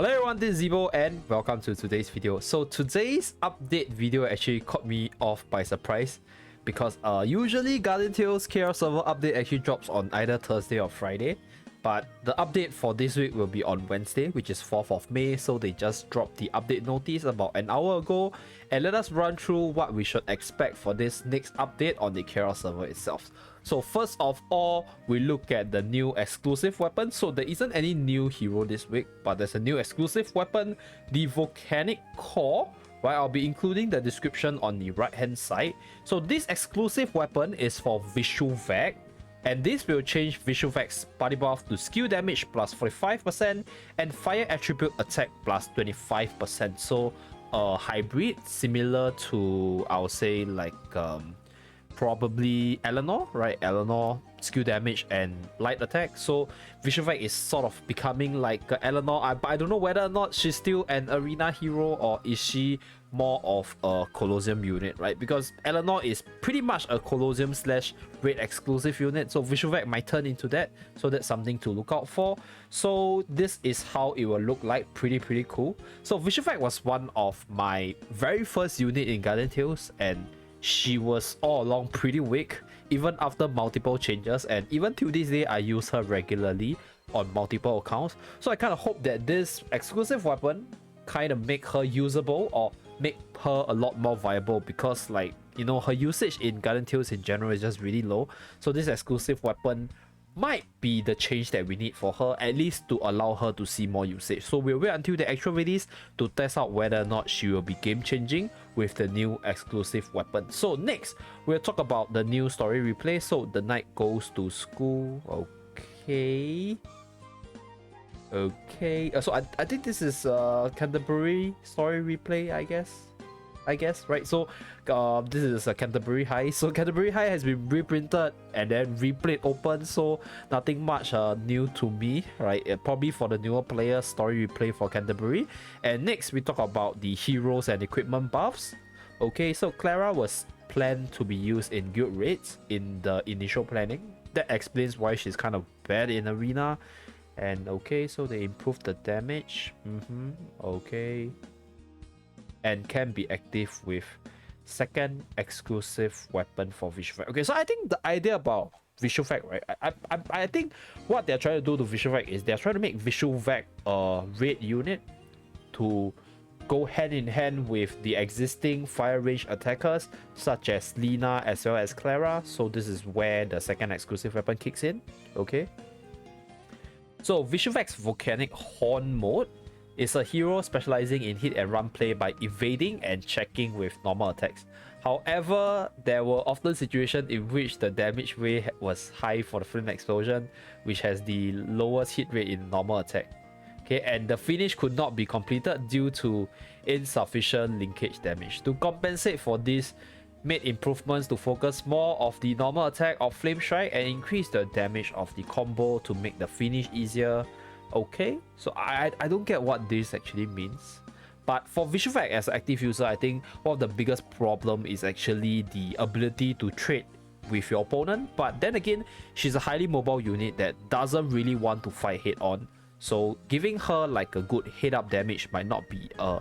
Hello everyone, this is Zebo and welcome to today's video. So today's update video actually caught me off by surprise because usually Guardian Tales KR server update actually drops on either Thursday or Friday, but the update for this week will be on Wednesday, which is 4th of May. So they just dropped the update notice about an hour ago, and let us run through what we should expect for this next update on the KR server itself. So first of all, we look at the new exclusive weapon. So there isn't any new hero this week, but there's a new exclusive weapon, the Volcanic Core. Right, I'll be including the description on the right hand side. So this exclusive weapon is for Vishuvac, and this will change Vishuvac's body buff to skill damage plus 45% and fire attribute attack plus 25%. So a hybrid similar to, I would say, like probably Eleanor, right? Eleanor skill damage and light attack. So Vishuvac is sort of becoming like Eleanor. I don't know whether or not she's still an arena hero or is she more of a Colosseum unit, right? Because Eleanor is pretty much a Colosseum slash raid exclusive unit. So Vishuvac might turn into that. So that's something to look out for. So this is how it will look like. Pretty cool. So Vishuvac was one of my very first unit in Guardian Tales, and she was all along pretty weak even after multiple changes, and even till this day I use her regularly on multiple accounts. So I kind of hope that this exclusive weapon kind of make her usable or make her a lot more viable, because, like, you know, her usage in Guardian Tales in general is just really low. So this exclusive weapon might be the change that we need for her, at least to allow her to see more usage. So we'll wait until the actual release to test out whether or not she will be game changing with the new exclusive weapon. So next, we'll talk about the new story replay. So the knight goes to school. Okay. So I think this is Canterbury story replay, I guess, right? So this is a Canterbury High. So Canterbury High has been reprinted and then replayed open, so nothing much new to me, right? Probably for the newer players, story replay for Canterbury. And next we talk about the heroes and equipment buffs. Okay, so Clara was planned to be used in guild raids in the initial planning. That explains why she's kind of bad in arena. And okay, so they improved the damage. Okay, and can be active with second exclusive weapon for Vishuvac. Okay, so I think the idea about Vishuvac, right? I think what they're trying to do to Vishuvac is they're trying to make Vishuvac a raid unit to go hand in hand with the existing fire range attackers such as Lena as well as Clara. So this is where the second exclusive weapon kicks in. Okay. So Vishuvac's Volcanic Horn mode is a hero specializing in hit and run play by evading and checking with normal attacks. However, there were often situations in which the damage rate was high for the flame explosion, which has the lowest hit rate in normal attack. Okay, and the finish could not be completed due to insufficient linkage damage. To compensate for this, made improvements to focus more of the normal attack of Flame Strike and increase the damage of the combo to make the finish easier. Okay, so I don't get what this actually means. But for Vishuvac as an active user, I think one of the biggest problem is actually the ability to trade with your opponent. But then again, she's a highly mobile unit that doesn't really want to fight head on. So giving her like a good head up damage might not be a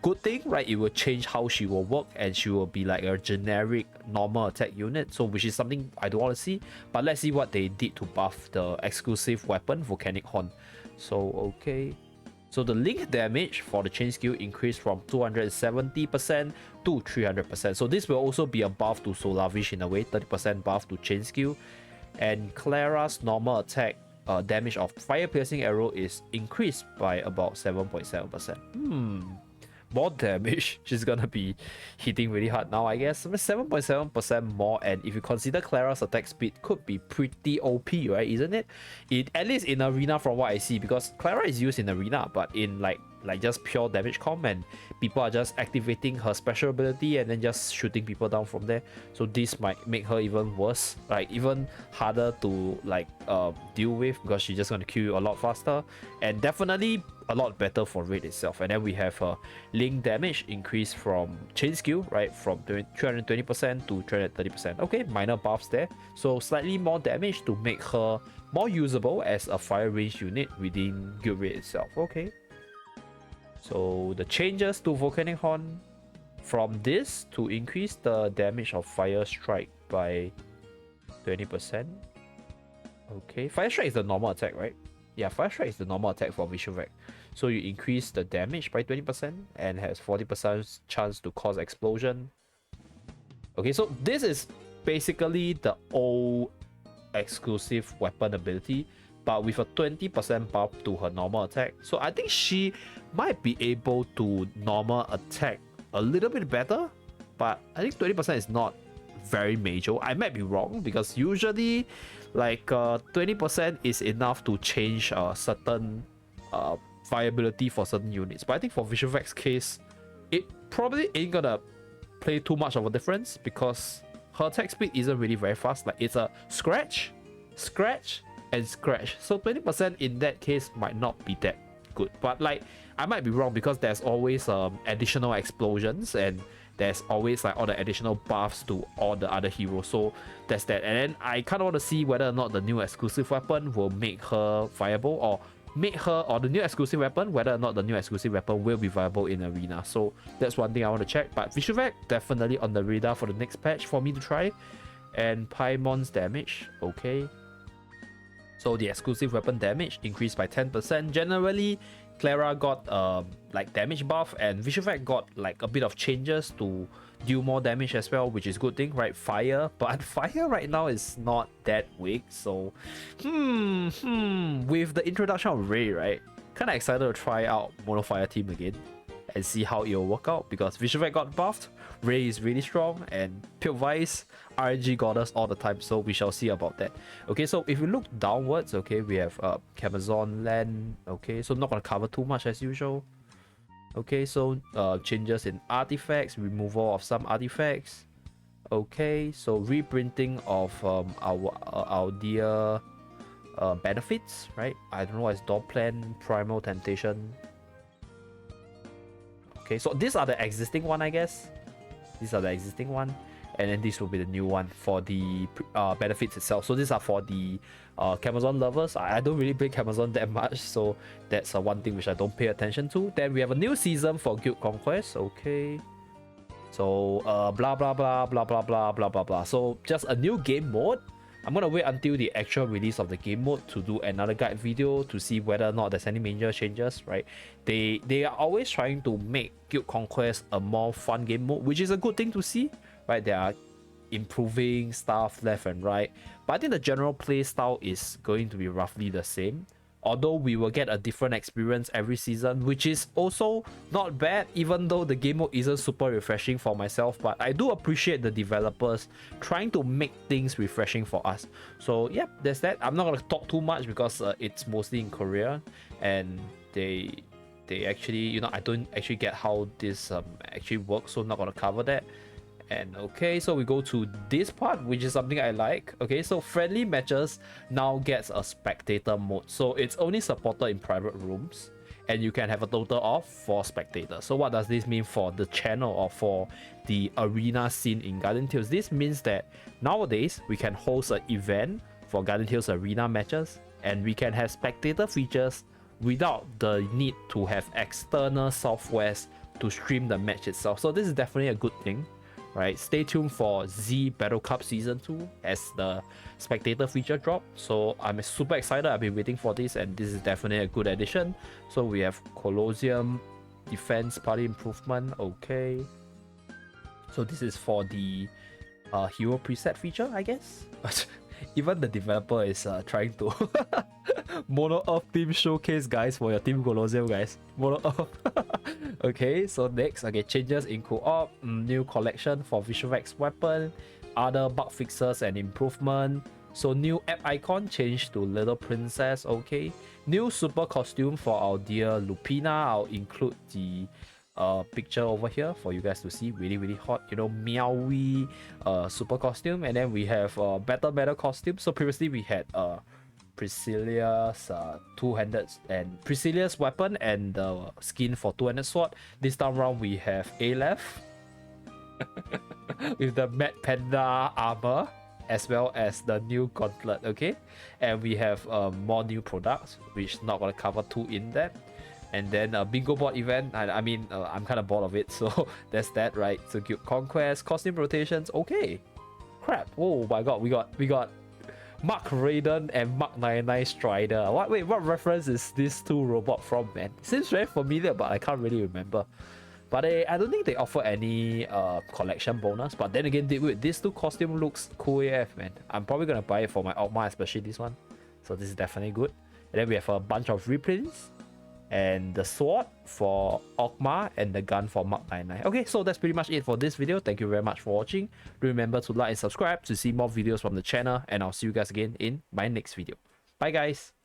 good thing, right? It will change how she will work, and she will be like a generic normal attack unit, so which is something I don't want to see. But let's see what they did to buff the exclusive weapon Volcanic Horn. So okay, so the link damage for the chain skill increased from 270% to 300%. So this will also be a buff to Solavish in a way, 30% buff to chain skill. And Clara's normal attack damage of fire piercing arrow is increased by about 7.7%. More damage. She's gonna be hitting really hard now, I guess. 7.7% more, and if you consider Clara's attack speed, could be pretty OP, right? Isn't it? At least in arena, from what I see, because Clara is used in arena, but in like just pure damage comp, and people are just activating her special ability and then just shooting people down from there. So this might make her even worse, like even harder to like deal with, because she's just gonna kill you a lot faster, and definitely a lot better for raid itself. And then we have link damage increase from chain skill, right, from 320% to 330%. Okay, minor buffs there, so slightly more damage to make her more usable as a fire range unit within guild raid itself. Okay, So the changes to Volcanic Horn, from this to increase the damage of Fire Strike by 20%. Okay, Fire Strike is the normal attack, right? Yeah, Fire Strike is the normal attack for Vishuvac. So you increase the damage by 20% and has 40% chance to cause explosion. Okay, so this is basically the old exclusive weapon ability, but with a 20% buff to her normal attack. So I think she might be able to normal attack a little bit better, but I think 20% is not very major. I might be wrong, because usually like 20% is enough to change certain viability for certain units. But I think for Vishuvac's case, it probably ain't gonna play too much of a difference, because her attack speed isn't really very fast. Like, it's a scratch, scratch, and scratch. So 20% in that case might not be that good. But like, I might be wrong, because there's always additional explosions, and there's always like all the additional buffs to all the other heroes. So that's that. And then I kind of want to see whether or not the new exclusive weapon will make her viable, or the new exclusive weapon, whether or not the new exclusive weapon will be viable in arena. So that's one thing I want to check. But Vishuvac definitely on the radar for the next patch for me to try. And Paimon's damage, okay. So the exclusive weapon damage increased by 10%. Generally, Clara got like damage buff, and Vishuvac got like a bit of changes to deal more damage as well, which is good thing, right? Fire, but fire right now is not that weak. So with the introduction of Ray, right, kind of excited to try out Mono Fire team again and see how it will work out, because Vishuvac got buffed, Ray is really strong, and Pure Vice RNG goddess all the time, so we shall see about that. Okay, so if we look downwards, okay, we have Camazon land. Okay, so not gonna cover too much as usual. Okay, so changes in artifacts, removal of some artifacts. Okay, so reprinting of our dear benefits, right? I don't know what is Dawn Plan, Primal Temptation. Okay, so these are the existing one, I guess. These are the existing one, and then this will be the new one for the benefits itself. So these are for the Camazon lovers. I don't really play Camazon that much, so that's one thing which I don't pay attention to. Then we have a new season for Guild Conquest. Okay, so blah blah blah blah blah blah blah blah blah. So just a new game mode. I'm gonna wait until the actual release of the game mode to do another guide video to see whether or not there's any major changes, right? They are always trying to make Guild Conquest a more fun game mode, which is a good thing to see, right? They are improving stuff left and right, but I think the general play style is going to be roughly the same, although we will get a different experience every season, which is also not bad, even though the game mode isn't super refreshing for myself. But I do appreciate the developers trying to make things refreshing for us. So yeah, there's that. I'm not going to talk too much, because it's mostly in Korea, and they actually, you know, I don't actually get how this actually works, so I'm not going to cover that. And okay, so we go to this part, which is something I like. Okay, so friendly matches now gets a spectator mode, so it's only supported in private rooms, and you can have a total of 4 spectators. So what does this mean for the channel or for the arena scene in Guardian Tales? This means that nowadays we can host an event for Guardian Tales arena matches, and we can have spectator features without the need to have external softwares to stream the match itself. So this is definitely a good thing, right? Stay tuned for Z Battle Cup Season 2 as the spectator feature drop. So I'm super excited. I've been waiting for this, and this is definitely a good addition. So we have Colosseum Defense Party Improvement. Okay. So this is for the hero preset feature, I guess. Even the developer is trying to Mono Earth team showcase, guys, for your team Colosseum, guys. Mono Earth. Okay, so next, okay, changes in co-op, new collection for Vishuvac's weapon, other bug fixes and improvement. So new app icon changed to Little Princess. Okay, new super costume for our dear Lupina. I'll include the picture over here for you guys to see. Really hot, you know, meowy super costume. And then we have battle costume. So previously we had Priscilla's two-handed and Priscilla's weapon and the skin for two-handed sword. This time around we have Aleph with the Mad Panda armor, as well as the new gauntlet. Okay, and we have more new products, which not gonna cover too in depth. And then a bingo board event. I mean, I'm kind of bored of it, so there's that, right? So Guild Conquest, costume rotations, okay. Crap! Oh my god, we got Mark Raiden and Mark 99 Strider. What reference is this two robot from, man? Seems very familiar, but I can't really remember. But I don't think they offer any collection bonus. But then again, these two costume looks cool AF, man. I'm probably gonna buy it for my Ogma, especially this one. So this is definitely good. And then we have a bunch of reprints. And the sword for Ogma and the gun for Mark 99. Okay, so that's pretty much it for this video. Thank you very much for watching. Remember to like and subscribe to see more videos from the channel, and I'll see you guys again in my next video. Bye guys.